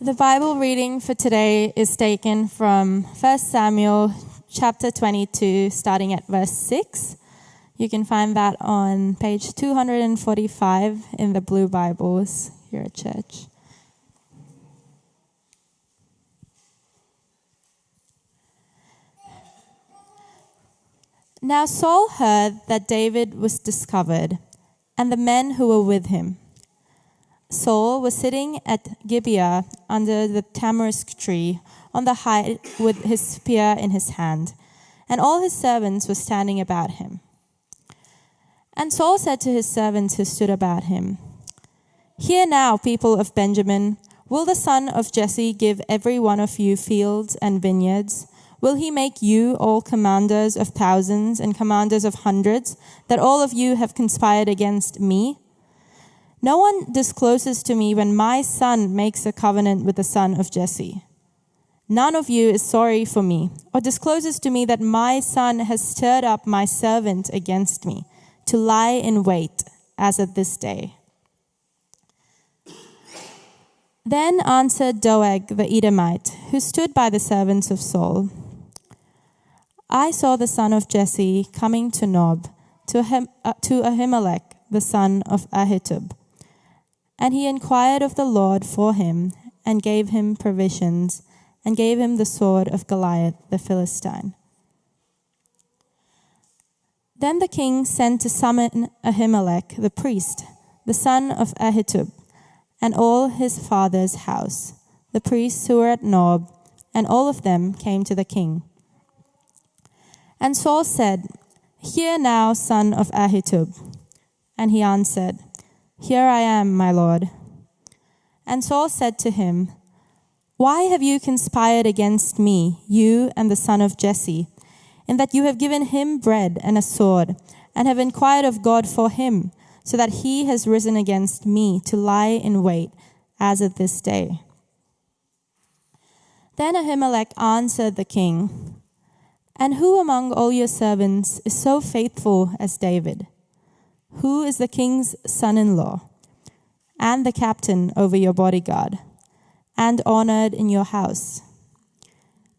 The Bible reading for today is taken from 1 Samuel chapter 22, starting at verse 6. You can find that on page 245 in the Blue Bibles here at church. Now Saul heard that David was discovered, and the men who were with him. Saul was sitting at Gibeah under the tamarisk tree on the height with his spear in his hand, and all his servants were standing about him. And Saul said to his servants who stood about him, "Hear now, people of Benjamin, will the son of Jesse give every one of you fields and vineyards? Will he make you all commanders of thousands and commanders of hundreds, that all of you have conspired against me? No one discloses to me when my son makes a covenant with the son of Jesse. None of you is sorry for me, or discloses to me that my son has stirred up my servant against me, to lie in wait, as at this day." Then answered Doeg the Edomite, who stood by the servants of Saul, "I saw the son of Jesse coming to Nob, to Ahimelech, the son of Ahitub. And he inquired of the Lord for him, and gave him provisions, and gave him the sword of Goliath the Philistine." Then the king sent to summon Ahimelech the priest, the son of Ahitub, and all his father's house, the priests who were at Nob, and all of them came to the king. And Saul said, "Hear now, son of Ahitub." And he answered, "Here I am, my lord." And Saul said to him, "Why have you conspired against me, you and the son of Jesse, in that you have given him bread and a sword, and have inquired of God for him, so that he has risen against me to lie in wait, as at this day?" Then Ahimelech answered the king, "And who among all your servants is so faithful as David? Who is the king's son-in-law, and the captain over your bodyguard, and honored in your house?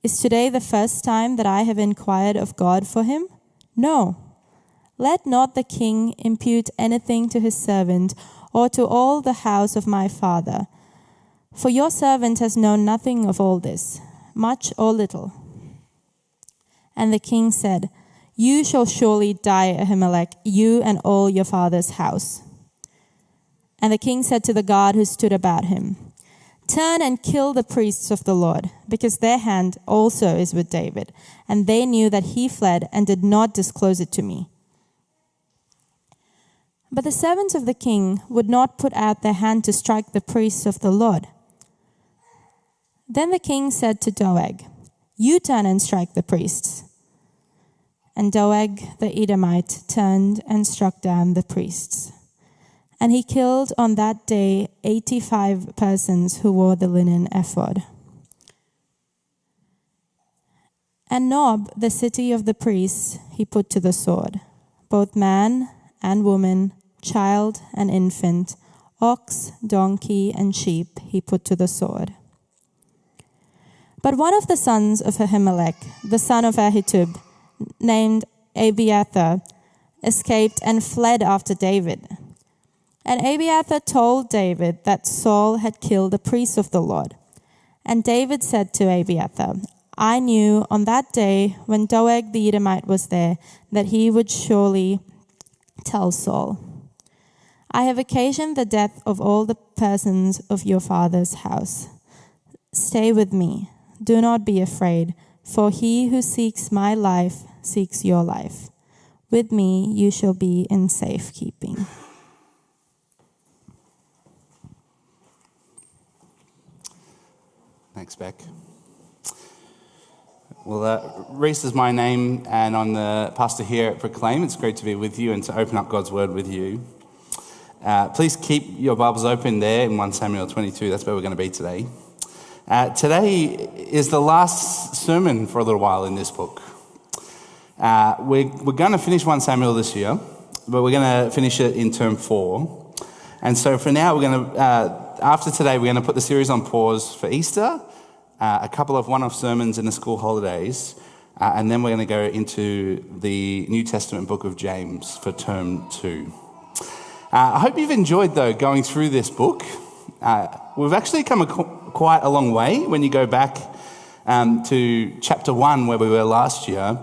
Is today the first time that I have inquired of God for him? No. Let not the king impute anything to his servant or to all the house of my father, for your servant has known nothing of all this, much or little." And the king said, "You shall surely die, Ahimelech, you and all your father's house." And the king said to the guard who stood about him, "Turn and kill the priests of the Lord, because their hand also is with David, and they knew that he fled and did not disclose it to me." But the servants of the king would not put out their hand to strike the priests of the Lord. Then the king said to Doeg, "You turn and strike the priests." And Doeg the Edomite turned and struck down the priests. And he killed on that day 85 persons who wore the linen ephod. And Nob, the city of the priests, he put to the sword, both man and woman, child and infant, ox, donkey, and sheep he put to the sword. But one of the sons of Ahimelech, the son of Ahitub, named Abiathar, escaped and fled after David. And Abiathar told David that Saul had killed the priests of the Lord. And David said to Abiathar, "I knew on that day when Doeg the Edomite was there that he would surely tell Saul, 'I have occasioned the death of all the persons of your father's house. Stay with me. Do not be afraid, for he who seeks my life seeks your life. With me you shall be in safekeeping.'" Thanks, Beck. Well, Reece is my name, and I'm the pastor here at Proclaim. It's great to be with you and to open up God's Word with you. Please keep your Bibles open there in 1 Samuel 22. That's where we're going to be today. Today is the last sermon for a little while in this book. We're going to finish 1 Samuel this year, but we're going to finish it in term 4. And so for now, we're going to after today, we're going to put the series on pause for Easter, a couple of one-off sermons in the school holidays, and then we're going to go into the New Testament book of James for term 2. I hope you've enjoyed, though, going through this book. We've actually come quite a long way when you go back to chapter 1, where we were last year.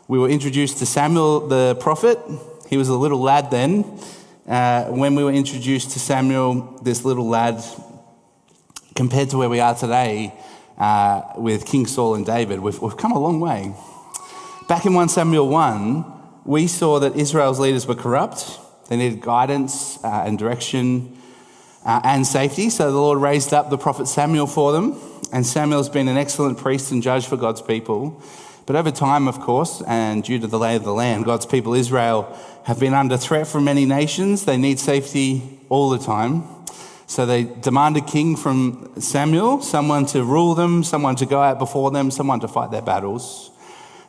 We were introduced to Samuel the prophet. He was a little lad then. When we were introduced to Samuel, this little lad, compared to where we are today with King Saul and David, we've come a long way. Back in 1 Samuel 1, we saw that Israel's leaders were corrupt. They needed guidance and direction and safety. So the Lord raised up the prophet Samuel for them. And Samuel's been an excellent priest and judge for God's people. But over time, of course, and due to the lay of the land, God's people, Israel, have been under threat from many nations. They need safety all the time. So they demand a king from Samuel, someone to rule them, someone to go out before them, someone to fight their battles.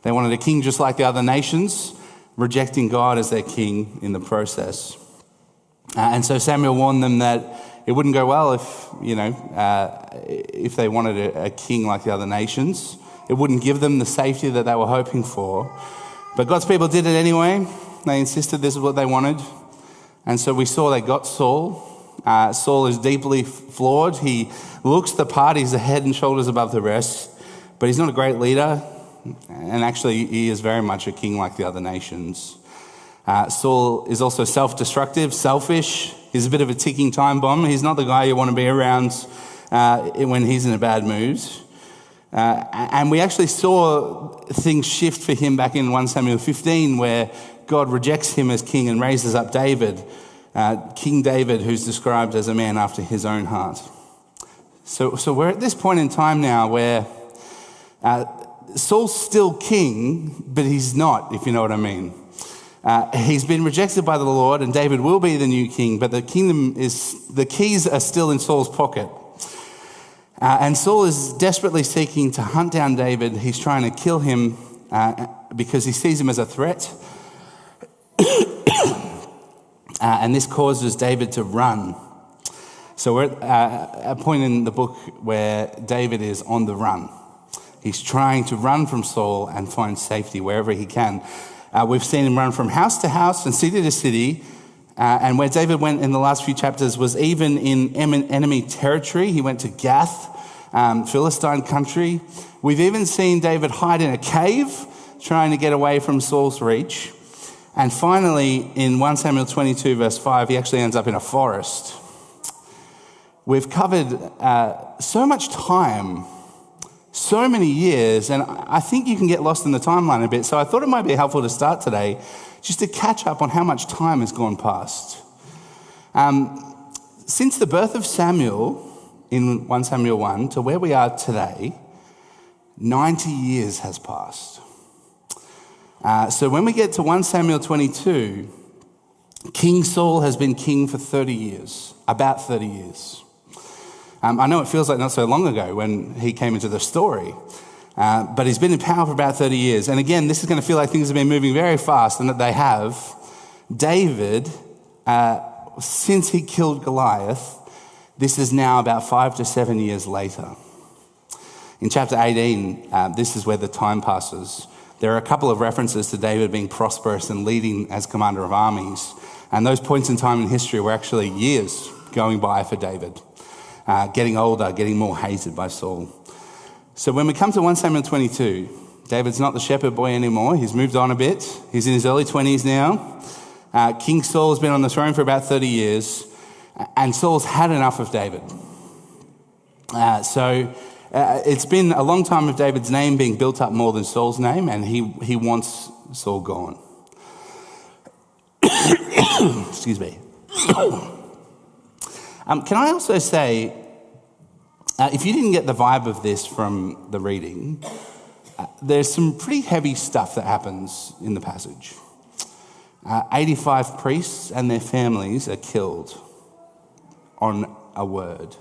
They wanted a king just like the other nations, rejecting God as their king in the process. And so Samuel warned them that it wouldn't go well if they wanted a king like the other nations. It wouldn't give them the safety that they were hoping for. But God's people did it anyway. They insisted this is what they wanted. And so we saw they got Saul. Saul is deeply flawed. He looks the part. He's a head and shoulders above the rest. But he's not a great leader. And actually, he is very much a king like the other nations. Saul is also self-destructive, selfish. He's a bit of a ticking time bomb. He's not the guy you want to be around when he's in a bad mood. And we actually saw things shift for him back in 1 Samuel 15, where God rejects him as king and raises up David, King David, who's described as a man after his own heart. So we're at this point in time now where Saul's still king, but he's not, if you know what I mean. He's been rejected by the Lord, and David will be the new king, but the keys are still in Saul's pocket. And Saul is desperately seeking to hunt down David. He's trying to kill him because he sees him as a threat. And this causes David to run. So we're at a point in the book where David is on the run. He's trying to run from Saul and find safety wherever he can. We've seen him run from house to house and city to city. And where David went in the last few chapters was even in enemy territory. He went to Gath, Philistine country. We've even seen David hide in a cave, trying to get away from Saul's reach. And finally, in 1 Samuel 22, verse 5, he actually ends up in a forest. We've covered so much time, so many years, and I think you can get lost in the timeline a bit. So I thought it might be helpful to start today just to catch up on how much time has gone past. Since the birth of Samuel in 1 Samuel 1 to where we are today, 90 years has passed. So when we get to 1 Samuel 22, King Saul has been king for 30 years, about 30 years. I know it feels like not so long ago when he came into the story, but he's been in power for about 30 years. And again, this is going to feel like things have been moving very fast, and that they have. David, since he killed Goliath, this is now about 5 to 7 years later. In chapter 18, this is where the time passes. There are a couple of references to David being prosperous and leading as commander of armies. And those points in time in history were actually years going by for David. Getting older, getting more hated by Saul. So when we come to 1 Samuel 22, David's not the shepherd boy anymore. He's moved on a bit. He's in his early 20s now. King Saul's been on the throne for about 30 years, and Saul's had enough of David. It's been a long time of David's name being built up more than Saul's name, and he wants Saul gone. Excuse me. Can I also say, if you didn't get the vibe of this from the reading, there's some pretty heavy stuff that happens in the passage. 85 priests and their families are killed on a word,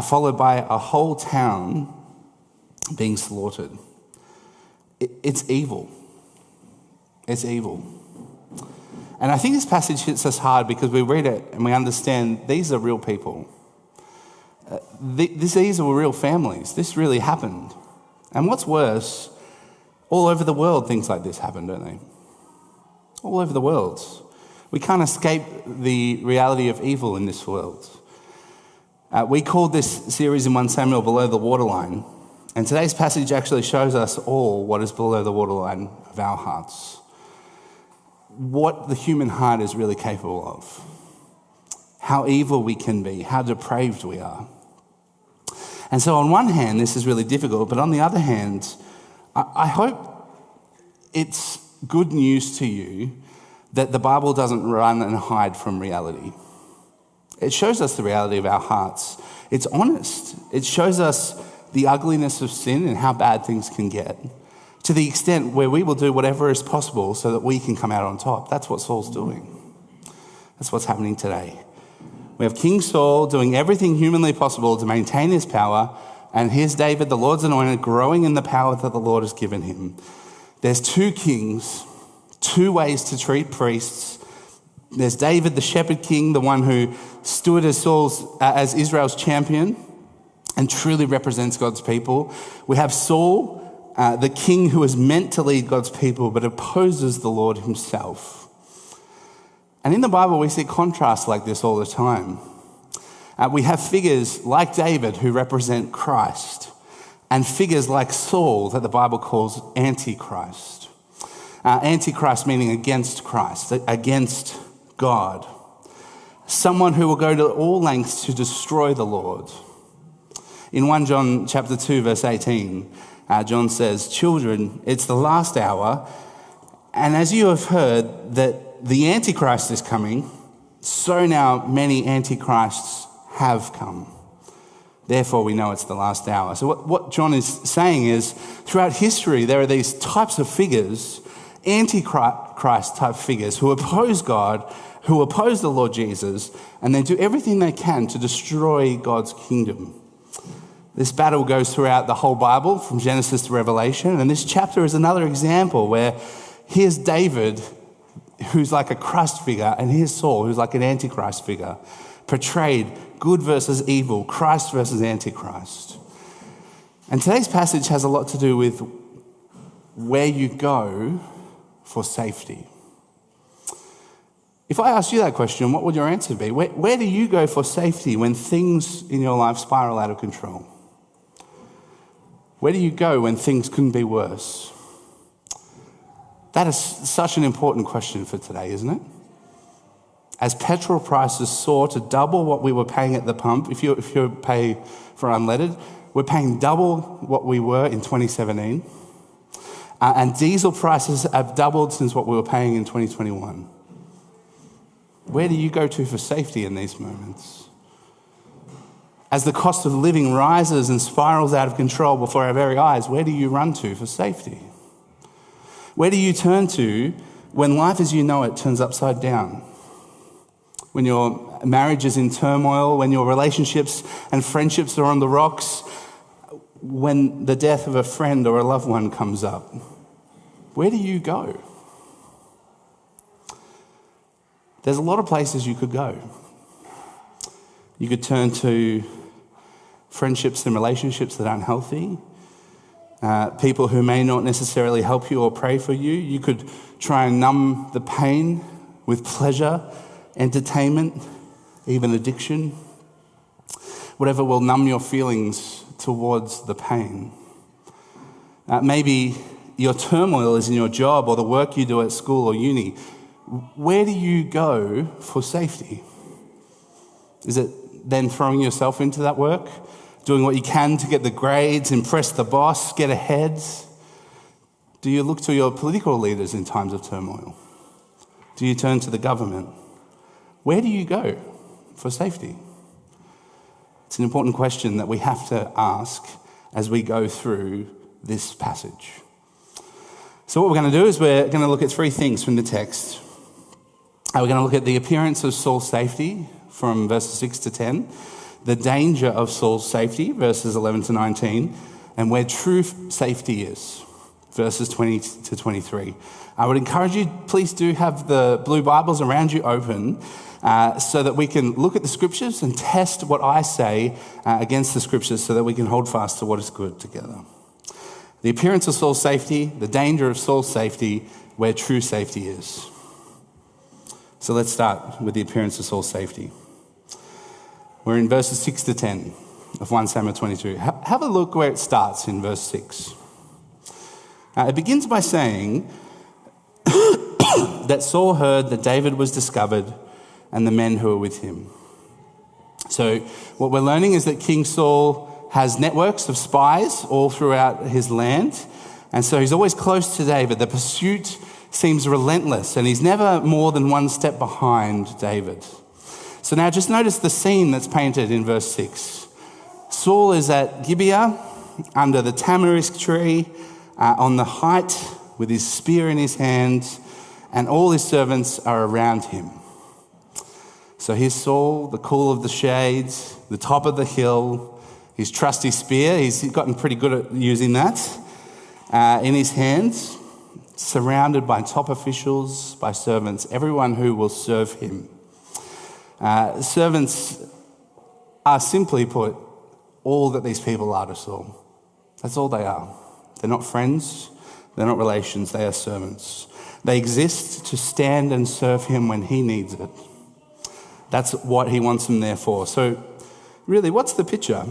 followed by a whole town being slaughtered. It's evil. It's evil. And I think this passage hits us hard because we read it and we understand these are real people. These are real families. This really happened. And what's worse, all over the world things like this happen, don't they? All over the world. We can't escape the reality of evil in this world. We called this series in 1 Samuel Below the Waterline. And today's passage actually shows us all what is below the waterline of our hearts. What the human heart is really capable of. How evil we can be, how depraved we are. And so on one hand, this is really difficult, but on the other hand, I hope it's good news to you that the Bible doesn't run and hide from reality. It shows us the reality of our hearts. It's honest. It shows us the ugliness of sin and how bad things can get, to the extent where we will do whatever is possible so that we can come out on top. That's what Saul's doing. That's what's happening today. We have King Saul doing everything humanly possible to maintain his power, and here's David, the Lord's anointed, growing in the power that the Lord has given him. There's two kings, two ways to treat priests. There's David, the shepherd king, the one who stood as Israel's champion and truly represents God's people. We have Saul, the king who is meant to lead God's people but opposes the Lord himself. And in the Bible, we see contrasts like this all the time. We have figures like David who represent Christ, and figures like Saul that the Bible calls Antichrist. Antichrist meaning against Christ, against God. Someone who will go to all lengths to destroy the Lord. In 1 John chapter 2, verse 18, John says, "Children, it's the last hour, and as you have heard that the Antichrist is coming, so now many Antichrists have come. Therefore, we know it's the last hour." So what John is saying is, throughout history, there are these types of figures, Antichrist type figures, who oppose God, who oppose the Lord Jesus, and they do everything they can to destroy God's kingdom. This battle goes throughout the whole Bible, from Genesis to Revelation, and this chapter is another example where here's David, who's like a Christ figure, and here's Saul, who's like an Antichrist figure, portrayed good versus evil, Christ versus Antichrist. And today's passage has a lot to do with where you go for safety. If I asked you that question, what would your answer be? Where do you go for safety when things in your life spiral out of control? Where do you go when things couldn't be worse? That is such an important question for today, isn't it? As petrol prices soar to double what we were paying at the pump, if you pay for unleaded, we're paying double what we were in 2017. And diesel prices have doubled since what we were paying in 2021. Where do you go to for safety in these moments? As the cost of living rises and spirals out of control before our very eyes, where do you run to for safety? Where do you turn to when life as you know it turns upside down? When your marriage is in turmoil, when your relationships and friendships are on the rocks, when the death of a friend or a loved one comes up, where do you go? There's a lot of places you could go. You could turn to friendships and relationships that aren't healthy. People who may not necessarily help you or pray for you. You could try and numb the pain with pleasure, entertainment, even addiction. Whatever will numb your feelings towards the pain. Maybe your turmoil is in your job or the work you do at school or uni. Where do you go for safety? Is it then throwing yourself into that work? Doing what you can to get the grades, impress the boss, get ahead? Do you look to your political leaders in times of turmoil? Do you turn to the government? Where do you go for safety? It's an important question that we have to ask as we go through this passage. So what we're going to do is we're going to look at three things from the text. We're going to look at the appearance of Saul's safety from verses 6 to 10, the danger of Saul's safety, verses 11 to 19, and where true safety is. verses 20 to 23. I would encourage you, please do have the blue Bibles around you open so that we can look at the scriptures and test what I say against the scriptures so that we can hold fast to what is good together. The appearance of Saul's safety, the danger of Saul's safety, where true safety is. So let's start with the appearance of Saul's safety. We're in verses 6 to 10 of 1 Samuel 22. Have a look where it starts in verse 6. It begins by saying that Saul heard that David was discovered and the men who were with him. So what we're learning is that King Saul has networks of spies all throughout his land. And so he's always close to David. The pursuit seems relentless and he's never more than one step behind David. So now just notice the scene that's painted in verse 6. Saul is at Gibeah under the tamarisk tree on the height with his spear in his hand, and all his servants are around him. So here's Saul, the cool of the shades, the top of the hill, his trusty spear. He's gotten pretty good at using that in his hands, surrounded by top officials, by servants, everyone who will serve him. Servants are, simply put, all that these people are to Saul. That's all they are. They're not friends, they're not relations, they are servants. They exist to stand and serve him when he needs it. That's what he wants them there for. So really, what's the picture?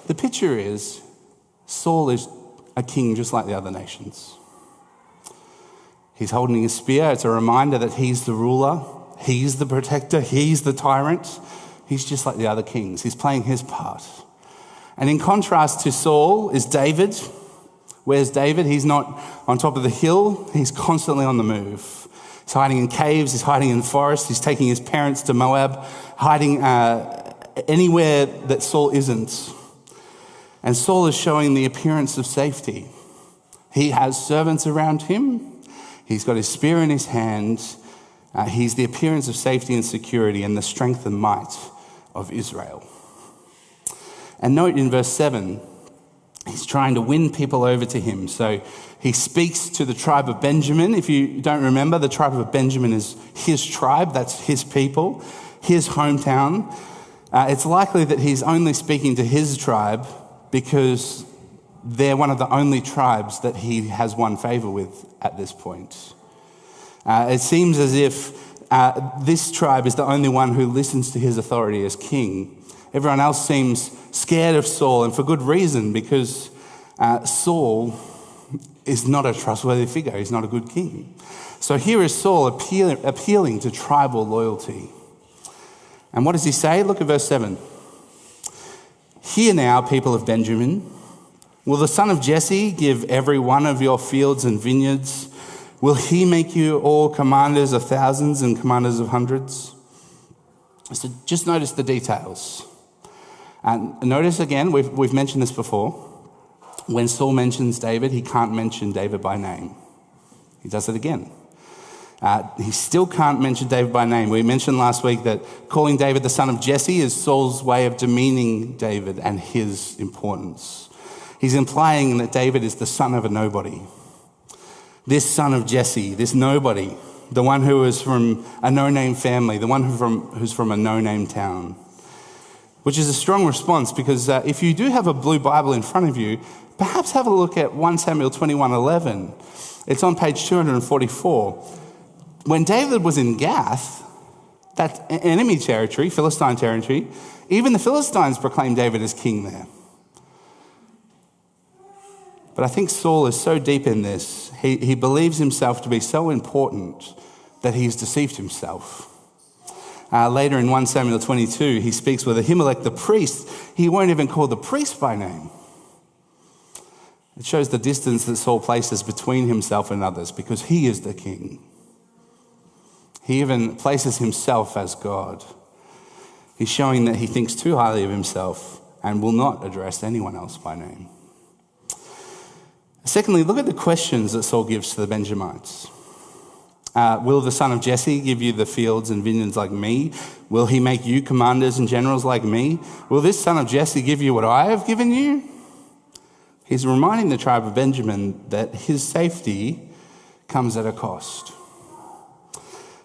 The picture is Saul is a king just like the other nations. He's holding his spear. It's a reminder that he's the ruler, he's the protector, he's the tyrant. He's just like the other kings. He's playing his part. And in contrast to Saul is David. Where's David? He's not on top of the hill. He's constantly on the move. He's hiding in caves. He's hiding in forests. He's taking his parents to Moab, hiding anywhere that Saul isn't. And Saul is showing the appearance of safety. He has servants around him. He's got his spear in his hand. He's the appearance of safety and security and the strength and might of Israel. And note in verse 7, he's trying to win people over to him. So he speaks to the tribe of Benjamin. If you don't remember, the tribe of Benjamin is his tribe. That's his people, his hometown. It's likely that he's only speaking to his tribe because they're one of the only tribes that he has won favor with at this point. It seems as if this tribe is the only one who listens to his authority as king. Everyone else seems scared of Saul, and for good reason, because Saul is not a trustworthy figure. He's not a good king. So here is Saul appealing to tribal loyalty. And what does he say? Look at verse 7. Hear now, people of Benjamin. Will the son of Jesse give every one of your fields and vineyards? Will he make you all commanders of thousands and commanders of hundreds? So just notice the details. And notice again, we've mentioned this before. When Saul mentions David, he can't mention David by name. He does it again. He still can't mention David by name. We mentioned last week that calling David the son of Jesse is Saul's way of demeaning David and his importance. He's implying that David is the son of a nobody. This son of Jesse, this nobody, the one who is from a no-name family, the one who's from a no-name town. Which is a strong response because if you do have a blue Bible in front of you, perhaps have a look at 1 Samuel 21:11. It's on page 244. When David was in Gath, that's enemy territory, Philistine territory, even the Philistines proclaimed David as king there. But I think Saul is so deep in this, he believes himself to be so important that he's deceived himself. Later in 1 Samuel 22, he speaks with Ahimelech the priest. He won't even call the priest by name. It shows the distance that Saul places between himself and others because he is the king. He even places himself as God. He's showing that he thinks too highly of himself and will not address anyone else by name. Secondly, look at the questions that Saul gives to the Benjamites. Will the son of Jesse give you the fields and vineyards like me? Will he make you commanders and generals like me? Will this son of Jesse give you what I have given you? He's reminding the tribe of Benjamin that his safety comes at a cost.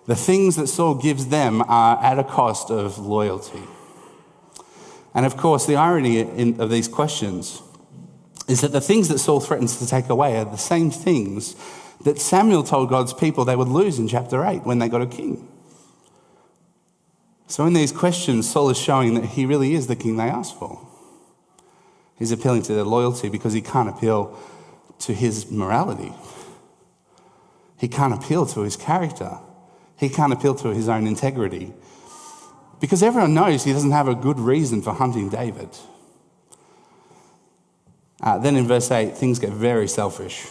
The things that Saul gives them are at a cost of loyalty. And of course, the irony of these questions is that the things that Saul threatens to take away are the same things that Samuel told God's people they would lose in chapter 8 when they got a king. So in these questions, Saul is showing that he really is the king they asked for. He's appealing to their loyalty because he can't appeal to his morality. He can't appeal to his character. He can't appeal to his own integrity. Because everyone knows he doesn't have a good reason for hunting David. Then in verse 8, things get very selfish.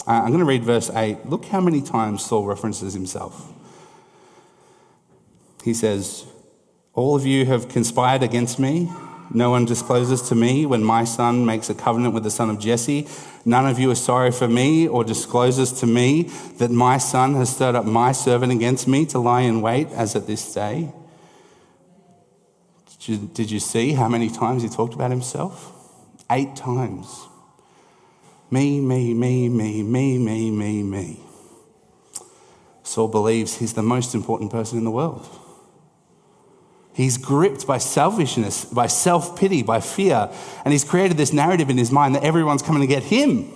I'm going to read verse 8. Look how many times Saul references himself. He says, "All of you have conspired against me. No one discloses to me when my son makes a covenant with the son of Jesse. None of you are sorry for me or discloses to me that my son has stirred up my servant against me to lie in wait as at this day." Did you see how many times he talked about himself? 8 times. Me, me, me, me, me, me, me, me. Saul believes he's the most important person in the world. He's gripped by selfishness, by self-pity, by fear, and he's created this narrative in his mind that everyone's coming to get him.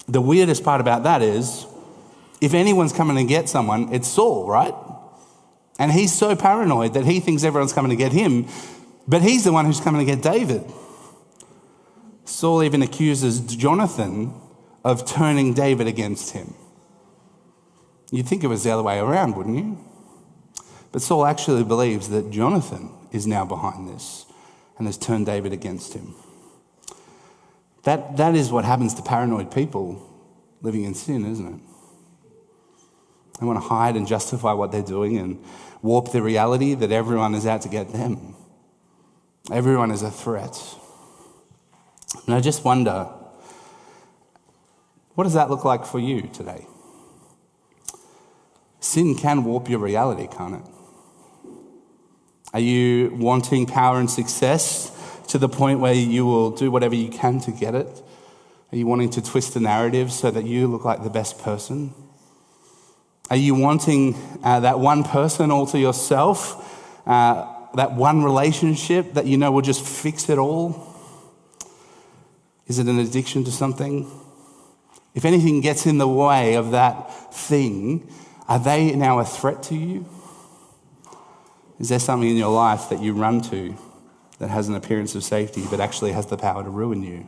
The weirdest part about that is, if anyone's coming to get someone, it's Saul, right? And he's so paranoid that he thinks everyone's coming to get him, but he's the one who's coming to get David. Saul even accuses Jonathan of turning David against him. You'd think it was the other way around, wouldn't you? But Saul actually believes that Jonathan is now behind this and has turned David against him. That is what happens to paranoid people living in sin, isn't it? They want to hide and justify what they're doing and warp the reality that everyone is out to get them. Everyone is a threat. And I just wonder, what does that look like for you today? Sin can warp your reality, can't it? Are you wanting power and success to the point where you will do whatever you can to get it? Are you wanting to twist the narrative so that you look like the best person? Are you wanting that one person all to yourself, that one relationship that you know will just fix it all? Is it an addiction to something? If anything gets in the way of that thing, are they now a threat to you? Is there something in your life that you run to that has an appearance of safety but actually has the power to ruin you?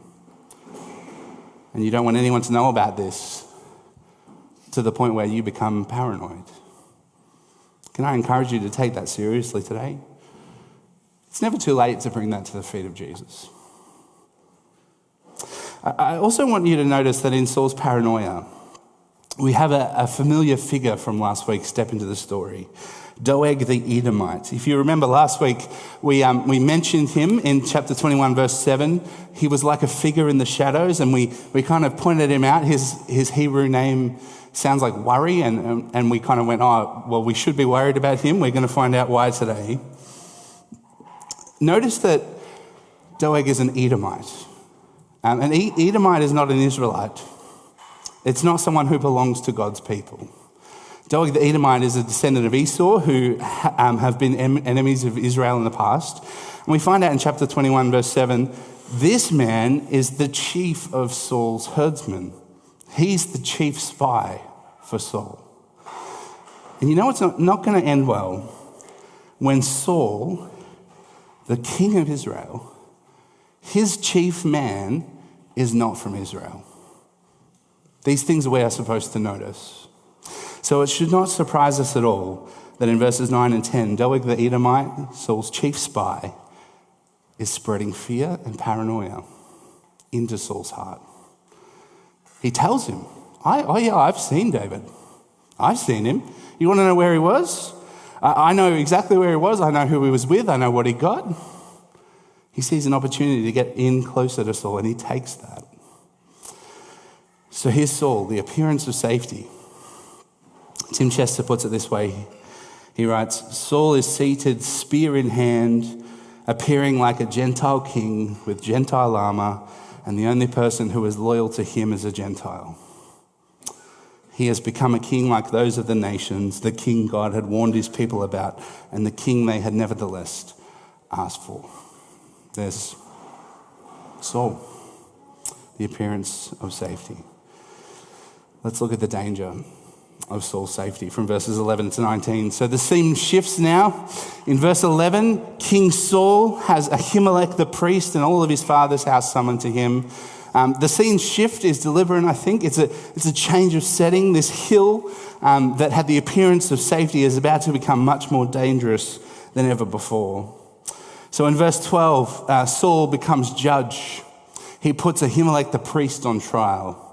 And you don't want anyone to know about this to the point where you become paranoid. Can I encourage you to take that seriously today? It's never too late to bring that to the feet of Jesus. I also want you to notice that in Saul's paranoia, we have a familiar figure from last week step into the story. Doeg the Edomite. If you remember last week, we mentioned him in chapter 21, verse 7. He was like a figure in the shadows, and we kind of pointed him out. His Hebrew name sounds like worry, and we kind of went, oh, well, we should be worried about him. We're going to find out why today. Notice that Doeg is an Edomite. An Edomite is not an Israelite. It's not someone who belongs to God's people. Doeg the Edomite is a descendant of Esau who have been enemies of Israel in the past. And we find out in chapter 21, verse 7, this man is the chief of Saul's herdsmen. He's the chief spy for Saul. And you know it's not going to end well when Saul, the king of Israel, his chief man is not from Israel. These things we are supposed to notice. So it should not surprise us at all that in verses 9 and 10, Doeg the Edomite, Saul's chief spy, is spreading fear and paranoia into Saul's heart. He tells him, I've seen David. I've seen him. You want to know where he was? I know exactly where he was. I know who he was with. I know what he got. He sees an opportunity to get in closer to Saul, and he takes that. So here's Saul, the appearance of safety. Tim Chester puts it this way. He writes, Saul is seated, spear in hand, appearing like a Gentile king with Gentile armor, and the only person who is loyal to him is a Gentile. He has become a king like those of the nations, the king God had warned his people about, and the king they had nevertheless asked for. There's Saul, the appearance of safety. Let's look at the danger of Saul's safety from verses 11 to 19. So the scene shifts now. In verse 11, King Saul has Ahimelech the priest and all of his father's house summoned to him. The scene shift is deliberate, I think. It's a change of setting. This hill that had the appearance of safety is about to become much more dangerous than ever before. So in verse 12, Saul becomes judge. He puts Ahimelech the priest on trial.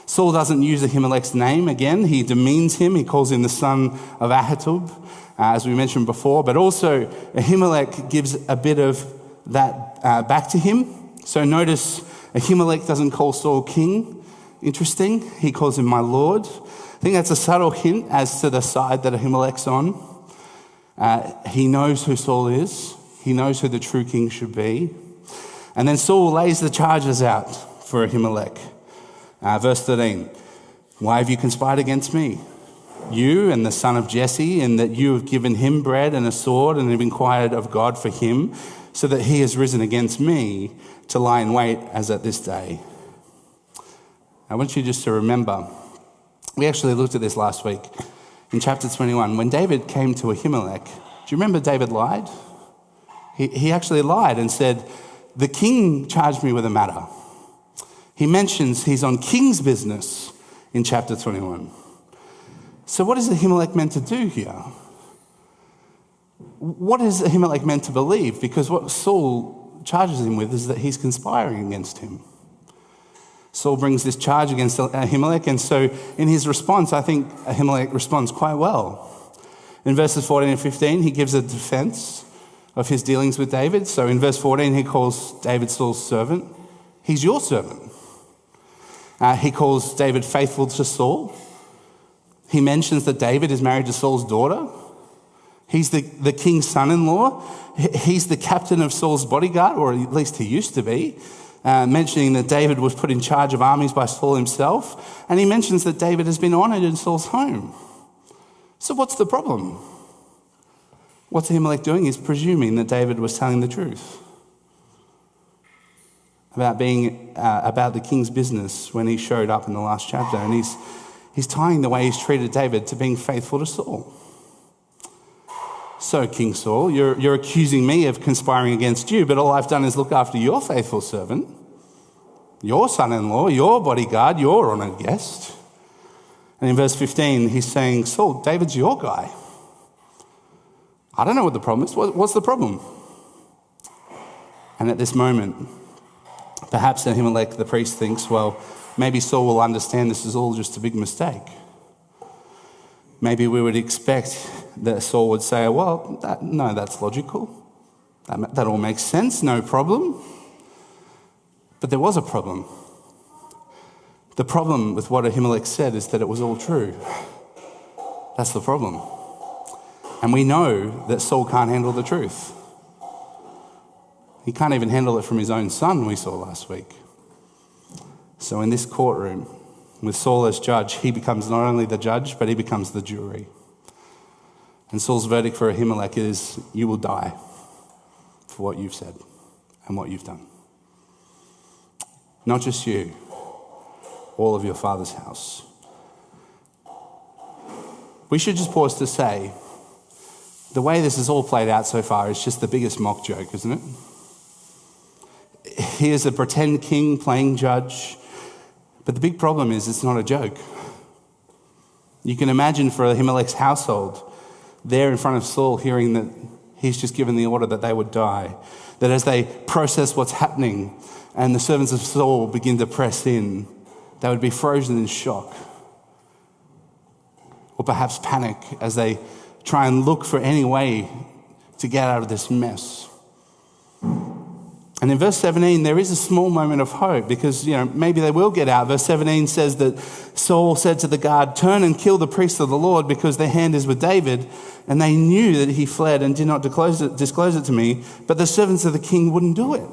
Saul doesn't use Ahimelech's name again. He demeans him. He calls him the son of Ahitub, as we mentioned before. But also, Ahimelech gives a bit of that back to him. So notice Ahimelech doesn't call Saul king. Interesting. He calls him my lord. I think that's a subtle hint as to the side that Ahimelech's on. He knows who Saul is. He knows who the true king should be. And then Saul lays the charges out for Ahimelech. Verse 13, why have you conspired against me? You and the son of Jesse, in that you have given him bread and a sword and have inquired of God for him, so that he has risen against me to lie in wait as at this day. I want you just to remember, we actually looked at this last week in chapter 21. When David came to Ahimelech, do you remember David lied? He actually lied and said, the king charged me with a matter. He mentions he's on king's business in chapter 21. So what is Ahimelech meant to do here? What is Ahimelech meant to believe? Because what Saul charges him with is that he's conspiring against him. Saul brings this charge against Ahimelech, and so in his response, I think Ahimelech responds quite well. In verses 14 and 15, he gives a defense of his dealings with David. So in verse 14, he calls David Saul's servant. He's your servant. He calls David faithful to Saul. He mentions that David is married to Saul's daughter. He's the king's son-in-law. He's the captain of Saul's bodyguard, or at least he used to be, mentioning that David was put in charge of armies by Saul himself. And he mentions that David has been honored in Saul's home. So what's the problem? What's Ahimelech doing? He's presuming that David was telling the truth about being about the king's business when he showed up in the last chapter. And he's tying the way he's treated David to being faithful to Saul. So, King Saul, you're accusing me of conspiring against you, but all I've done is look after your faithful servant, your son-in-law, your bodyguard, your honored guest. And in verse 15, he's saying, Saul, David's your guy. I don't know what the problem is. What's the problem? And at this moment, perhaps Ahimelech the priest thinks, well, maybe Saul will understand this is all just a big mistake. Maybe we would expect that Saul would say, well, that's logical. That all makes sense, no problem. But there was a problem. The problem with what Ahimelech said is that it was all true. That's the problem. And we know that Saul can't handle the truth. He can't even handle it from his own son, we saw last week. So in this courtroom, with Saul as judge, he becomes not only the judge, but he becomes the jury. And Saul's verdict for Ahimelech is, you will die for what you've said and what you've done. Not just you, all of your father's house. We should just pause to say, the way this is all played out so far is just the biggest mock joke, isn't it? Here's a pretend king playing judge. But the big problem is it's not a joke. You can imagine for Ahimelech's household, there in front of Saul, hearing that he's just given the order that they would die, that as they process what's happening and the servants of Saul begin to press in, they would be frozen in shock. Or perhaps panic as they try and look for any way to get out of this mess. And in verse 17, there is a small moment of hope because, maybe they will get out. Verse 17 says that Saul said to the guard, "Turn and kill the priests of the Lord because their hand is with David." And they knew that he fled and did not disclose it to me. But the servants of the king wouldn't do it.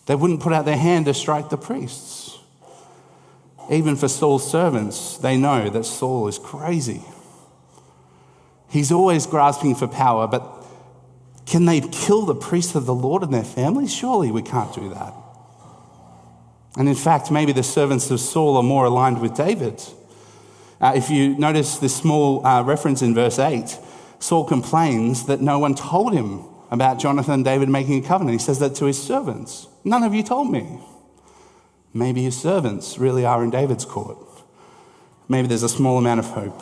They wouldn't put out their hand to strike the priests. Even for Saul's servants, they know that Saul is crazy. He's always grasping for power, but can they kill the priests of the Lord and their families? Surely we can't do that. And in fact, maybe the servants of Saul are more aligned with David. If you notice this small reference in verse 8, Saul complains that no one told him about Jonathan and David making a covenant. He says that to his servants. "None of you told me." Maybe his servants really are in David's court. Maybe there's a small amount of hope.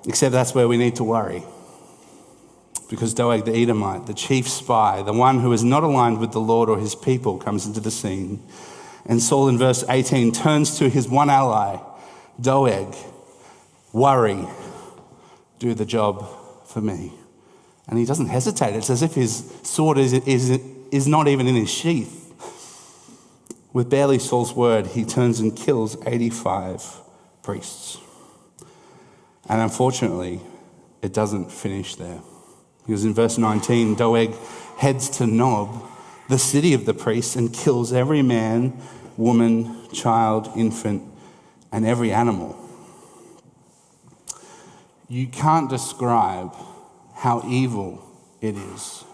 Except that's where we need to worry. Because Doeg the Edomite, the chief spy, the one who is not aligned with the Lord or his people, comes into the scene. And Saul in verse 18 turns to his one ally, Doeg, "Worry, do the job for me." And he doesn't hesitate. It's as if his sword is not even in his sheath. With barely Saul's word, he turns and kills 85 priests. And unfortunately, it doesn't finish there. Because in verse 19, Doeg heads to Nob, the city of the priests, and kills every man, woman, child, infant, and every animal. You can't describe how evil it is.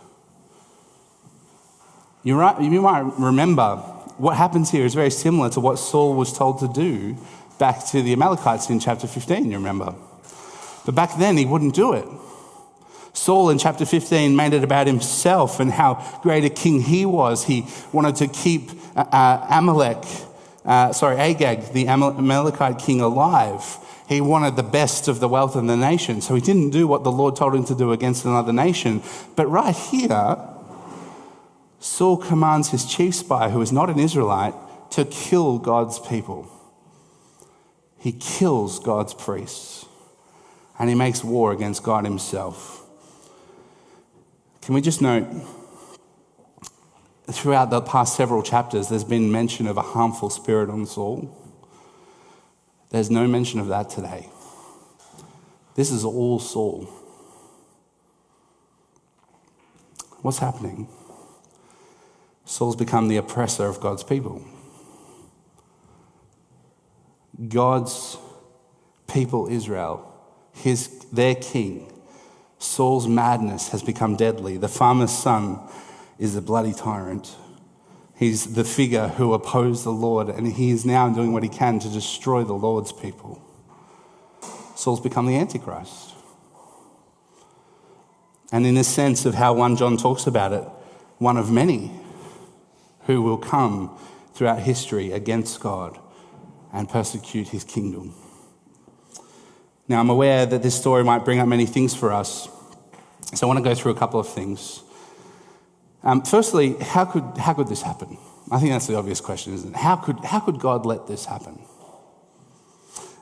You might remember what happens here is very similar to what Saul was told to do back to the Amalekites in chapter 15, you remember. But back then he wouldn't do it. Saul in chapter 15 made it about himself and how great a king he was. He wanted to keep Agag, the Amalekite king, alive. He wanted the best of the wealth of the nation. So he didn't do what the Lord told him to do against another nation. But right here, Saul commands his chief spy, who is not an Israelite, to kill God's people. He kills God's priests. And he makes war against God himself. Can we just note, throughout the past several chapters, there's been mention of a harmful spirit on Saul. There's no mention of that today. This is all Saul. What's happening? Saul's become the oppressor of God's people. God's people, Israel, their king, Saul's madness has become deadly. The farmer's son is a bloody tyrant. He's the figure who opposed the Lord, and he is now doing what he can to destroy the Lord's people. Saul's become the Antichrist. And in a sense of how 1 John talks about it, one of many who will come throughout history against God and persecute his kingdom. Now, I'm aware that this story might bring up many things for us, so I want to go through a couple of things. Firstly, how could this happen? I think that's the obvious question, isn't it? How could God let this happen?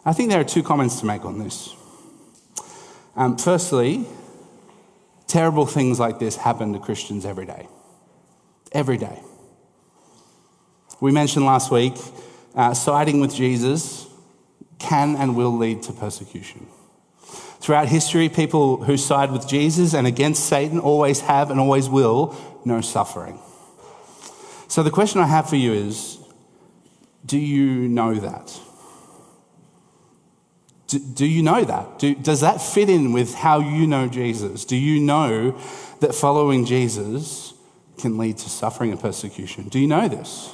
I think there are two comments to make on this. Firstly, terrible things like this happen to Christians every day. Every day. We mentioned last week, siding with Jesus can and will lead to persecution. Throughout history, people who side with Jesus and against Satan always have and always will know suffering. So the question I have for you is, do you know that? Do you know that? Does that fit in with how you know Jesus? Do you know that following Jesus can lead to suffering and persecution? Do you know this?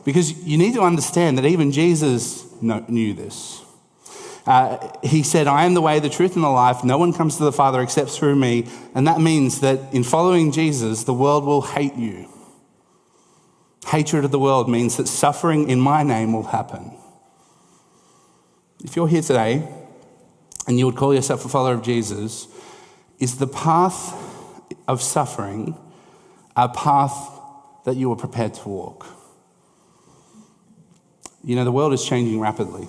Because you need to understand that even Jesus knew this. He said, "I am the way, the truth, and the life. No one comes to the Father except through me." And that means that in following Jesus, the world will hate you. Hatred of the world means that suffering in my name will happen. If you're here today and you would call yourself a follower of Jesus, is the path of suffering a path that you are prepared to walk? You know, the world is changing rapidly.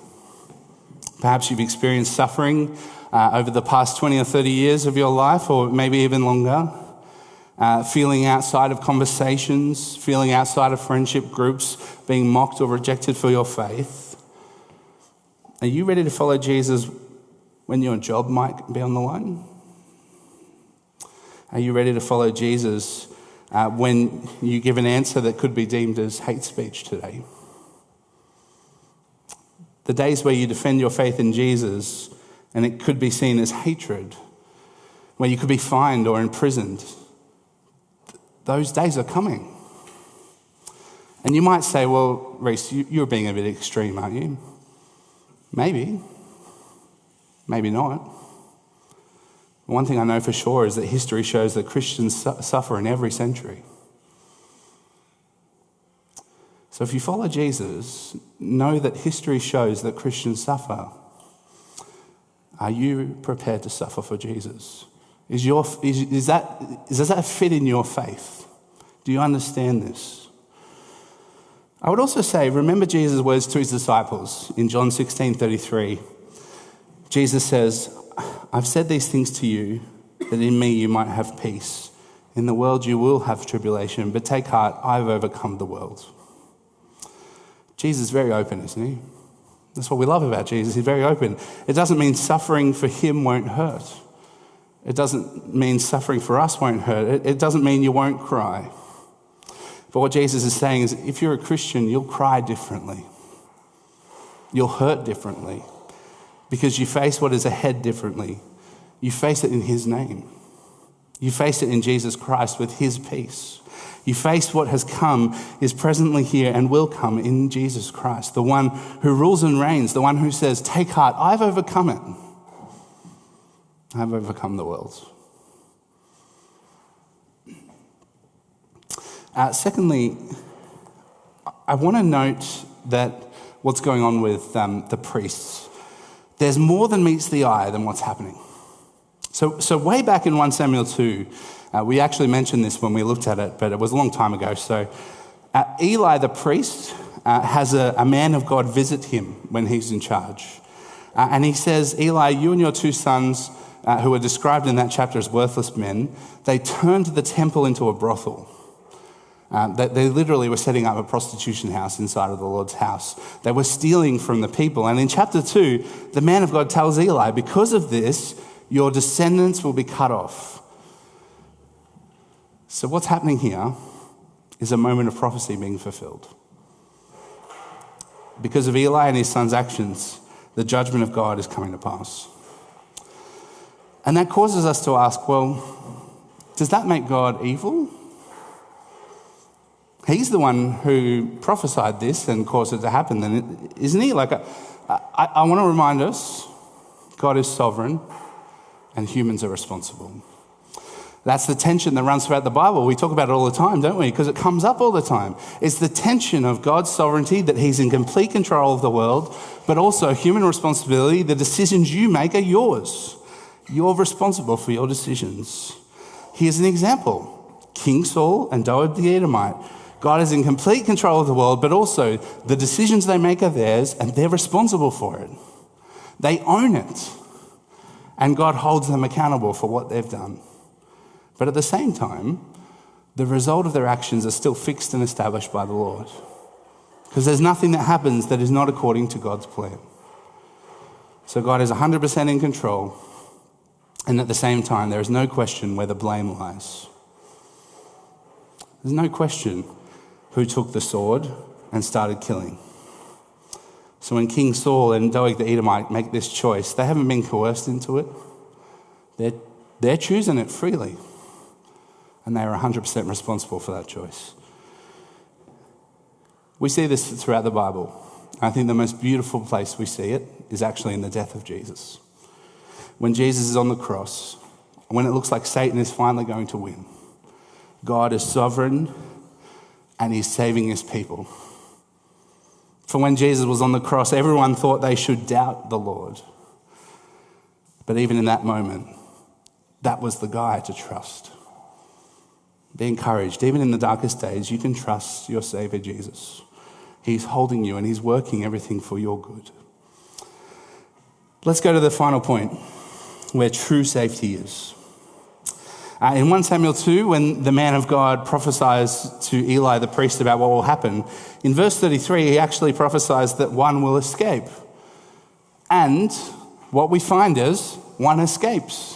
Perhaps you've experienced suffering over the past 20 or 30 years of your life, or maybe even longer. feeling outside of conversations, feeling outside of friendship groups, being mocked or rejected for your faith? Are you ready to follow Jesus when your job might be on the line? Are you ready to follow Jesus when you give an answer that could be deemed as hate speech today? The days where you defend your faith in Jesus and it could be seen as hatred, where you could be fined or imprisoned, those days are coming. And you might say, well, Reece, you're being a bit extreme, aren't you? Maybe. Maybe not. One thing I know for sure is that history shows that Christians suffer in every century. So if you follow Jesus, know that history shows that Christians suffer. Are you prepared to suffer for Jesus? Does that fit in your faith? Do you understand this? I would also say, remember Jesus' words to his disciples in John 16:33. Jesus says, I've said these things to you, that in me you might have peace. In the world you will have tribulation, but take heart, I've overcome the world. Jesus is very open, isn't he? That's what we love about Jesus. He's very open. It doesn't mean suffering for him won't hurt. It doesn't mean suffering for us won't hurt. It doesn't mean you won't cry. But what Jesus is saying is if you're a Christian, you'll cry differently. You'll hurt differently because you face what is ahead differently. You face it in his name. You face it in Jesus Christ with his peace. You face what has come, is presently here and will come in Jesus Christ, the one who rules and reigns, the one who says, take heart, I've overcome it. I've overcome the world. Secondly, I want to note that what's going on with the priests. There's more than meets the eye than what's happening. So way back in 1 Samuel 2, we actually mentioned this when we looked at it, but it was a long time ago. So Eli the priest has a man of God visit him when he's in charge. And he says, Eli, you and your two sons, who are described in that chapter as worthless men, they turned the temple into a brothel. They literally were setting up a prostitution house inside of the Lord's house. They were stealing from the people. And in chapter 2, the man of God tells Eli, because of this, your descendants will be cut off. So what's happening here is a moment of prophecy being fulfilled. Because of Eli and his son's actions, the judgment of God is coming to pass. And that causes us to ask, well, does that make God evil? He's the one who prophesied this and caused it to happen, then, isn't he? I want to remind us, God is sovereign and humans are responsible. That's the tension that runs throughout the Bible. We talk about it all the time, don't we? Because it comes up all the time. It's the tension of God's sovereignty, that he's in complete control of the world, but also human responsibility. The decisions you make are yours. You're responsible for your decisions. Here's an example. King Saul and Doeg the Edomite. God is in complete control of the world, but also the decisions they make are theirs and they're responsible for it. They own it. And God holds them accountable for what they've done. But at the same time, the result of their actions are still fixed and established by the Lord. Because there's nothing that happens that is not according to God's plan. So God is 100% in control. And at the same time, there is no question where the blame lies. There's no question who took the sword and started killing. So when King Saul and Doeg the Edomite make this choice, they haven't been coerced into it. They're choosing it freely. And they are 100% responsible for that choice. We see this throughout the Bible. I think the most beautiful place we see it is actually in the death of Jesus. When Jesus is on the cross, when it looks like Satan is finally going to win, God is sovereign and he's saving his people. For when Jesus was on the cross, everyone thought they should doubt the Lord. But even in that moment, that was the guy to trust. Be encouraged. Even in the darkest days, you can trust your Savior Jesus. He's holding you and he's working everything for your good. Let's go to the final point, where true safety is. In 1 Samuel 2, when the man of God prophesies to Eli the priest about what will happen, in verse 33, he actually prophesies that one will escape. And what we find is one escapes.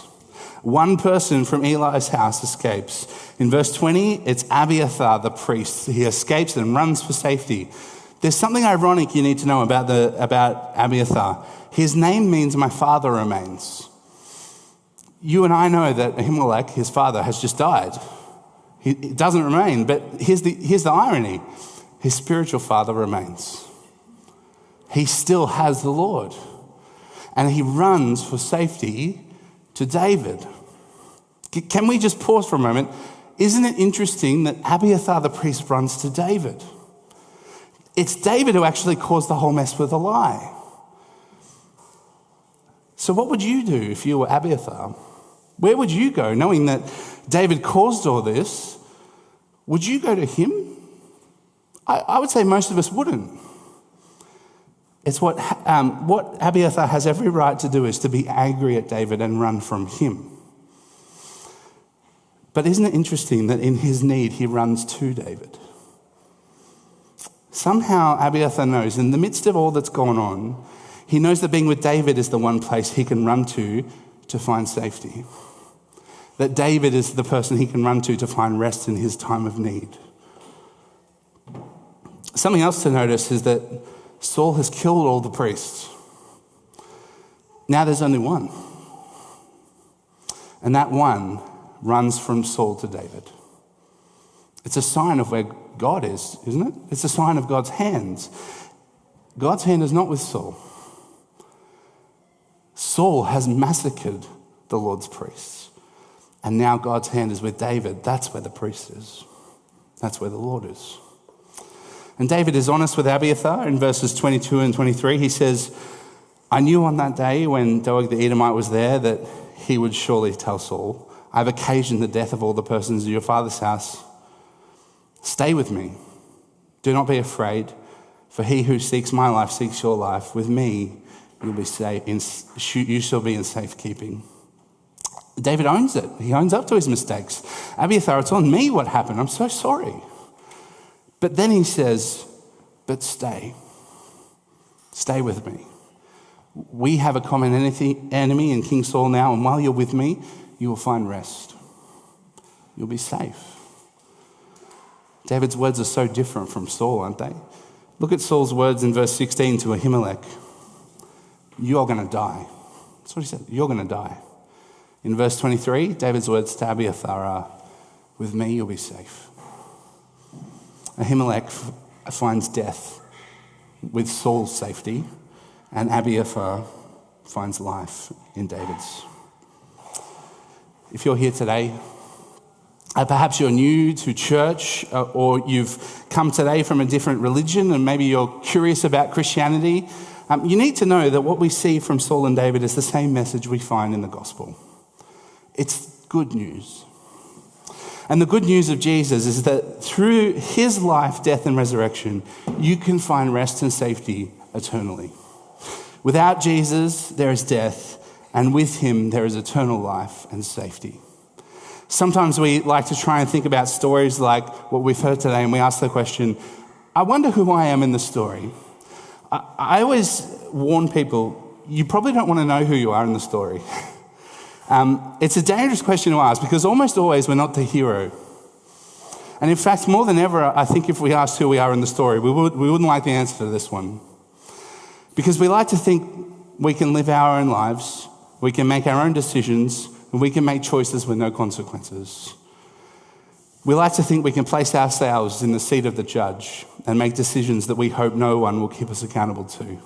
One person from Eli's house escapes. In verse 20, it's Abiathar, the priest. He escapes and runs for safety. There's something ironic you need to know about Abiathar. His name means my father remains. You and I know that Ahimelech, his father, has just died. He doesn't remain, but here's the irony. His spiritual father remains. He still has the Lord. And he runs for safety to David. Can we just pause for a moment? Isn't it interesting that Abiathar the priest runs to David? It's David who actually caused the whole mess with a lie. So what would you do if you were Abiathar? Where would you go knowing that David caused all this? Would you go to him? I would say most of us wouldn't. It's what Abiathar has every right to do is to be angry at David and run from him. But isn't it interesting that in his need, he runs to David? Somehow Abiathar knows, in the midst of all that's going on, he knows that being with David is the one place he can run to find safety. That David is the person he can run to find rest in his time of need. Something else to notice is that Saul has killed all the priests. Now there's only one. And that one runs from Saul to David. It's a sign of where God is, isn't it? It's a sign of God's hands. God's hand is not with Saul. Saul has massacred the Lord's priests. And now God's hand is with David. That's where the priest is. That's where the Lord is. And David is honest with Abiathar in verses 22 and 23. He says, I knew on that day when Doeg the Edomite was there that he would surely tell Saul, I have occasioned the death of all the persons of your father's house. Stay with me. Do not be afraid, for he who seeks my life seeks your life. With me, you'll be safe. You shall be in safekeeping. David owns it. He owns up to his mistakes. Abiathar, it's on me what happened. I'm so sorry. But then he says, but stay. Stay with me. We have a common enemy in King Saul now, and while you're with me, you will find rest. You'll be safe. David's words are so different from Saul, aren't they? Look at Saul's words in verse 16 to Ahimelech. You're going to die. That's what he said. You're going to die. In verse 23, David's words to Abiathar are, with me, you'll be safe. Ahimelech finds death with Saul's safety, and Abiathar finds life in David's. If you're here today, perhaps you're new to church, or you've come today from a different religion, and maybe you're curious about Christianity, you need to know that what we see from Saul and David is the same message we find in the gospel. It's good news. And the good news of Jesus is that through his life, death, and resurrection, you can find rest and safety eternally. Without Jesus, there is death, and with him, there is eternal life and safety. Sometimes we like to try and think about stories like what we've heard today, and we ask the question, I wonder who I am in the story. I always warn people, you probably don't want to know who you are in the story. It's a dangerous question to ask because almost always we're not the hero. And in fact, more than ever, I think if we asked who we are in the story, we wouldn't like the answer to this one. Because we like to think we can live our own lives, we can make our own decisions, and we can make choices with no consequences. We like to think we can place ourselves in the seat of the judge and make decisions that we hope no one will keep us accountable to.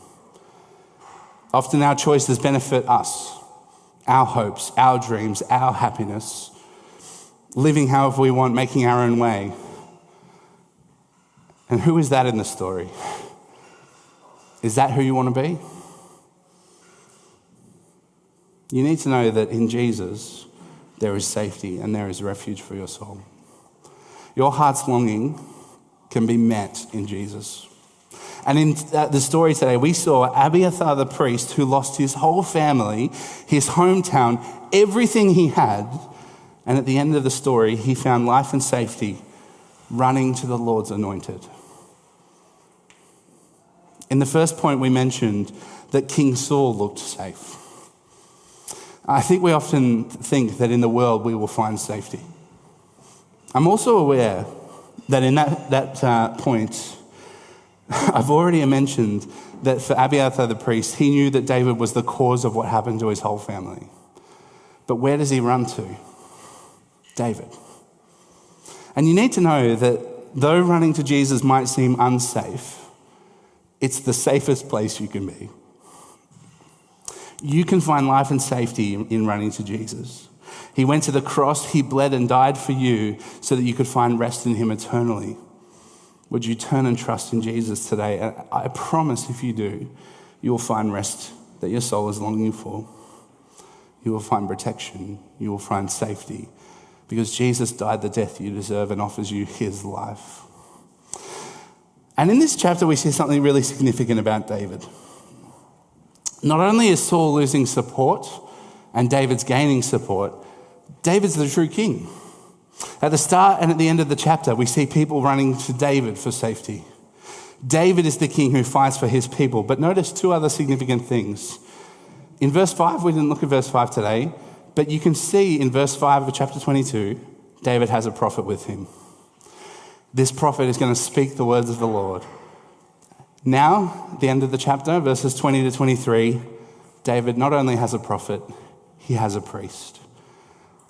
Often our choices benefit us, our hopes, our dreams, our happiness, living however we want, making our own way. And who is that in the story? Is that who you want to be? You need to know that in Jesus, there is safety and there is refuge for your soul. Your heart's longing can be met in Jesus. And in the story today, we saw Abiathar the priest who lost his whole family, his hometown, everything he had, And at the end of the story, he found life and safety running to the Lord's anointed. In the first point, we mentioned that King Saul looked safe. I think we often think that in the world we will find safety. I'm also aware that in that point, I've already mentioned that for Abiathar the priest, he knew that David was the cause of what happened to his whole family. But where does he run to? David. And you need to know that though running to Jesus might seem unsafe, it's the safest place you can be. You can find life and safety in running to Jesus. He went to the cross, he bled and died for you so that you could find rest in him eternally. Would you turn and trust in Jesus today? I promise if you do, you will find rest that your soul is longing for. You will find protection. You will find safety because Jesus died the death you deserve and offers you his life. And in this chapter, we see something really significant about David. Not only is Saul losing support and David's gaining support, David's the true king. At the start and at the end of the chapter, we see people running to David for safety. David is the king who fights for his people. But notice two other significant things. In verse 5, we didn't look at verse 5 today, but you can see in verse 5 of chapter 22, David has a prophet with him. This prophet is going to speak the words of the Lord. Now, at the end of the chapter, verses 20 to 23, David not only has a prophet, he has a priest.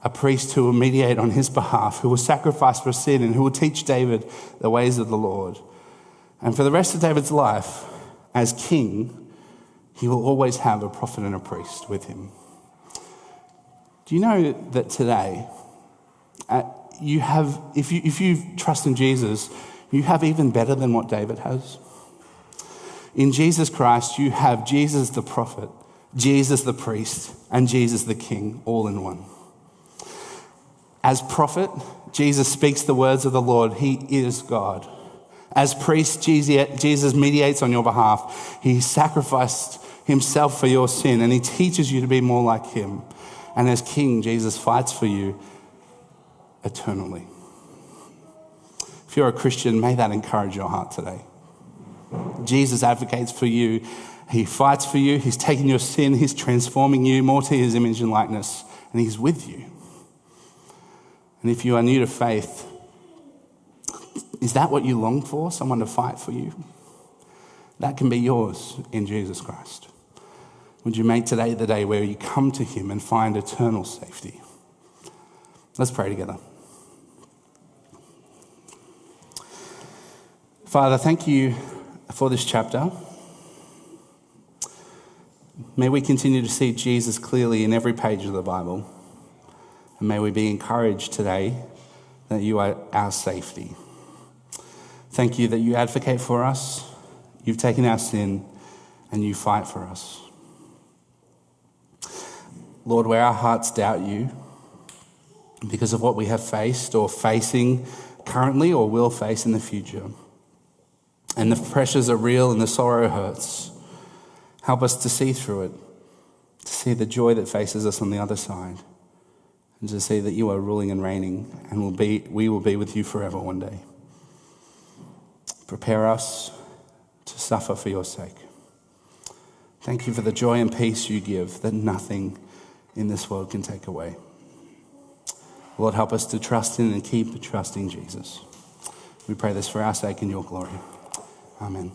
A priest who will mediate on his behalf, who will sacrifice for sin and who will teach David the ways of the Lord. And for the rest of David's life, as king, he will always have a prophet and a priest with him. Do you know that today, you have, if you trust in Jesus, you have even better than what David has? In Jesus Christ, you have Jesus the prophet, Jesus the priest, and Jesus the king, all in one. As prophet, Jesus speaks the words of the Lord. He is God. As priest, Jesus mediates on your behalf. He sacrificed himself for your sin, and he teaches you to be more like him. And as king, Jesus fights for you eternally. If you're a Christian, may that encourage your heart today. Jesus advocates for you. He fights for you. He's taking your sin. He's transforming you more to his image and likeness, and he's with you. And if you are new to faith, is that what you long for? Someone to fight for you? That can be yours in Jesus Christ. Would you make today the day where you come to him and find eternal safety? Let's pray together. Father, thank you for this chapter. May we continue to see Jesus clearly in every page of the Bible. And may we be encouraged today that you are our safety. Thank you that you advocate for us, you've taken our sin, and you fight for us. Lord, where our hearts doubt you because of what we have faced or facing currently or will face in the future, and the pressures are real and the sorrow hurts, help us to see through it, to see the joy that faces us on the other side, and to see that you are ruling and reigning, and we will be with you forever one day. Prepare us to suffer for your sake. Thank you for the joy and peace you give that nothing in this world can take away. Lord, help us to trust in and keep trusting Jesus. We pray this for our sake and your glory. Amen.